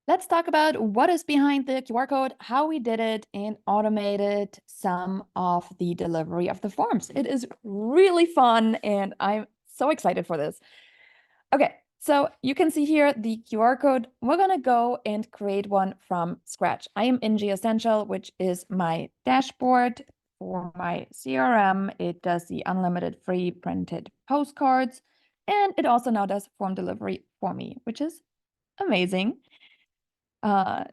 Let's talk about what is behind the QR code, how we did it, and automated some of the delivery of the forms. It is really fun, and I'm so excited for this. Okay, so you can see here the QR code. We're gonna go and create one from scratch. I am in GEOsential, which is my dashboard for my CRM. It does the unlimited free printed postcards, and it also now does form delivery for me, which is amazing. Uh,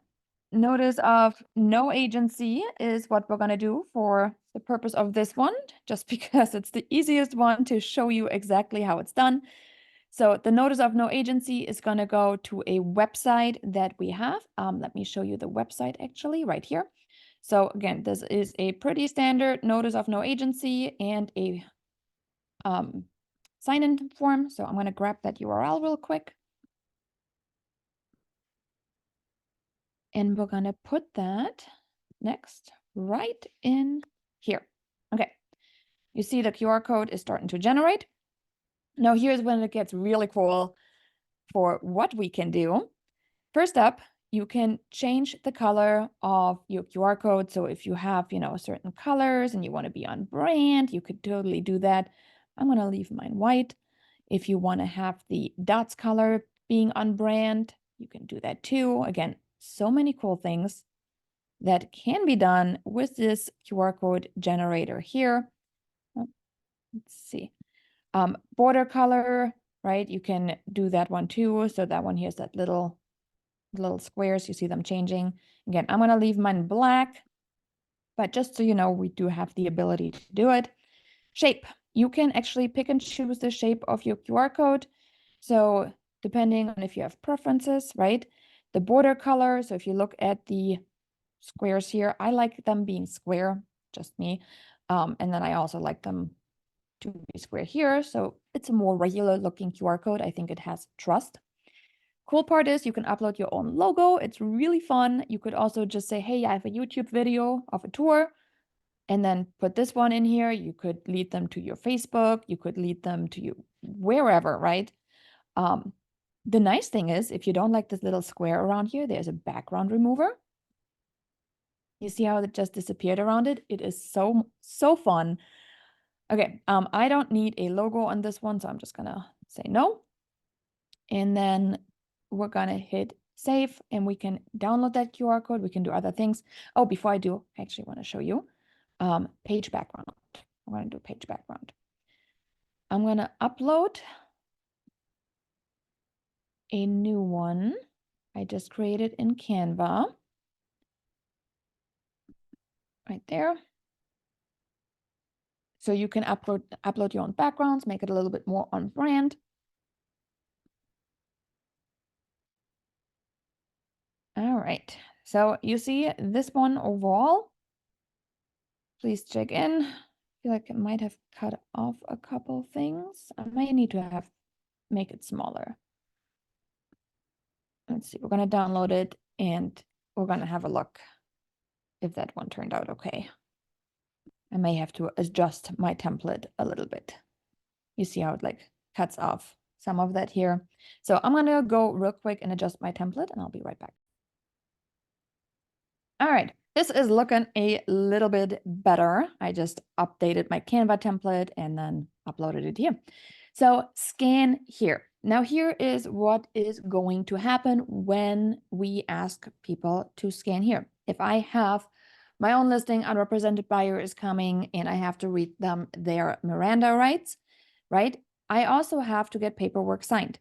Notice of no agency is what we're going to do for the purpose of this one, just because it's the easiest one to show you exactly how it's done. So the notice of no agency is going to go to a website that we have. Let me show you the website actually right here. So again, this is a pretty standard notice of no agency and a sign-in form. So I'm going to grab that URL real quick. And we're going to put that next right in here. Okay, you see the QR code is starting to generate. Now here's when it gets really cool for what we can do. First up, you can change the color of your QR code. So if you have, certain colors and you want to be on brand, you could totally do that. I'm going to leave mine white. If you want to have the dots color being on brand, you can do that too. Again, so many cool things that can be done with this QR code generator here. Let's see. Border color, right? You can do that one too. So that one here is that little squares. You see them changing. Again, I'm going to leave mine black, but just so you know, we do have the ability to do it. Shape. You can actually pick and choose the shape of your QR code. So depending on if you have preferences, right? The border color. So if you look at the squares here, I like them being square, just me. And then I also like them to be square here. So it's a more regular looking QR code. I think it has trust. Cool part is you can upload your own logo. It's really fun. You could also just say, hey, I have a YouTube video of a tour, and then put this one in here. You could lead them to your Facebook. You could lead them to you wherever, right? The nice thing is, if you don't like this little square around here, there's a background remover. You see how it just disappeared around it? It is so, so fun. Okay, I don't need a logo on this one, so I'm just gonna say no. And then we're gonna hit save and we can download that QR code. We can do other things. Oh, before I do, I actually want to show you page background. I'm gonna do page background. I'm gonna upload a new one I just created in Canva. Right there. So you can upload your own backgrounds, make it a little bit more on brand. All right, so you see this one overall. Please check in. I feel like I might have cut off a couple things. I may need to make it smaller. Let's see, we're gonna download it and we're gonna have a look if that one turned out okay. I may have to adjust my template a little bit. You see how it like cuts off some of that here. So I'm gonna go real quick and adjust my template and I'll be right back. All right, this is looking a little bit better. I just updated my Canva template and then uploaded it here. So scan here. Now here is what is going to happen when we ask people to scan here. If I have my own listing, unrepresented buyer is coming and I have to read them their Miranda rights, right? I also have to get paperwork signed.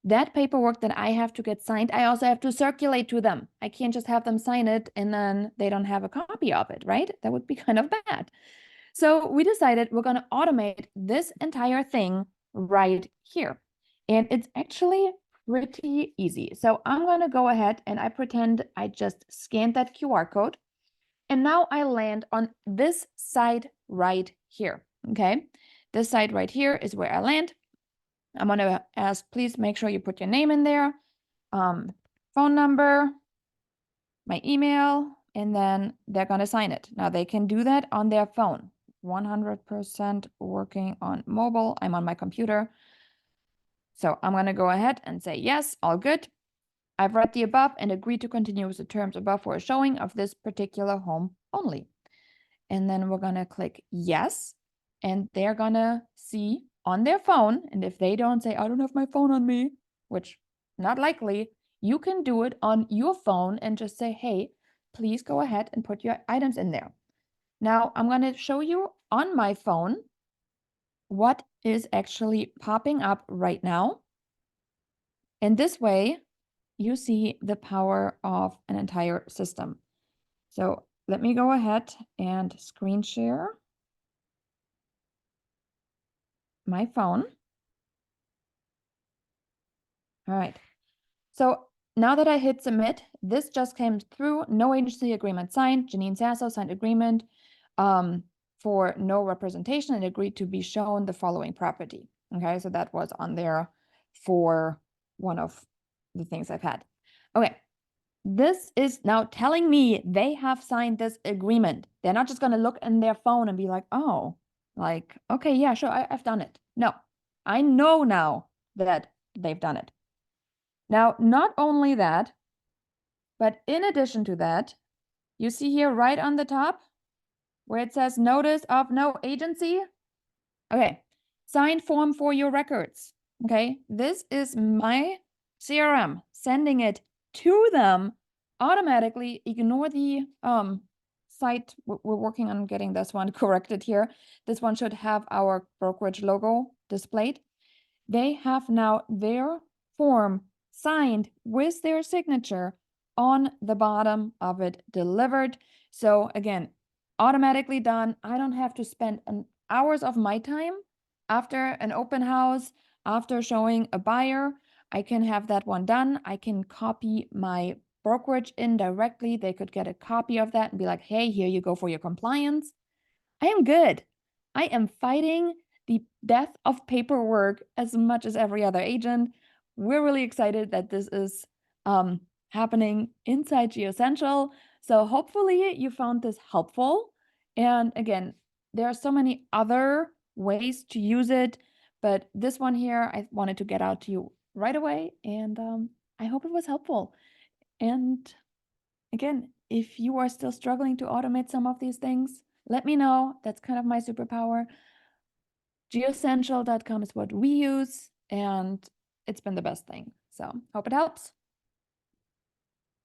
That paperwork that I have to get signed, I also have to circulate to them. I can't just have them sign it and then they don't have a copy of it, right? That would be kind of bad. So we decided we're going to automate this entire thing right here. And it's actually pretty easy. So I'm going to go ahead and I pretend I just scanned that QR code. And now I land on this side right here, okay? This side right here is where I land. I'm going to ask, please make sure you put your name in there, phone number, my email, and then they're going to sign it. Now they can do that on their phone. 100% working on mobile. I'm on my computer. So I'm going to go ahead and say, yes, all good. I've read the above and agreed to continue with the terms above for a showing of this particular home only. And then we're going to click yes. And they're going to see on their phone. And if they don't say, I don't have my phone on me, which not likely, you can do it on your phone and just say, hey, please go ahead and put your items in there. Now I'm going to show you on my phone what is actually popping up right now. And this way you see the power of an entire system. So let me go ahead and screen share my phone. All right. So now that I hit submit, this just came through. No agency agreement signed. Janine Sasso signed agreement for no representation and agreed to be shown the following property. Okay, so that was on there for one of the things I've had. Okay, this is now telling me they have signed this agreement. They're not just going to look in their phone and be like, oh, like, okay, yeah, sure, I've done it. No, I know now that they've done it. Now, not only that, but in addition to that, you see here right on the top where it says notice of no agency. Okay, signed form for your records. Okay, this is my CRM sending it to them automatically. Ignore the site. We're working on getting this one corrected here. This one should have our brokerage logo displayed. They have now their form signed with their signature on the bottom of it delivered. So again, automatically done. I don't have to spend hours of my time after an open house, after showing a buyer. I can have that one done. I can copy my brokerage in directly. They could get a copy of that and be like, hey, here you go for your compliance. I am good. I am fighting the death of paperwork as much as every other agent. We're really excited that this is happening inside GEOsential. So hopefully you found this helpful. And again, there are so many other ways to use it, but this one here, I wanted to get out to you right away. And I hope it was helpful. And again, if you are still struggling to automate some of these things, let me know. That's kind of my superpower. GEOsential.com is what we use, and it's been the best thing. So hope it helps.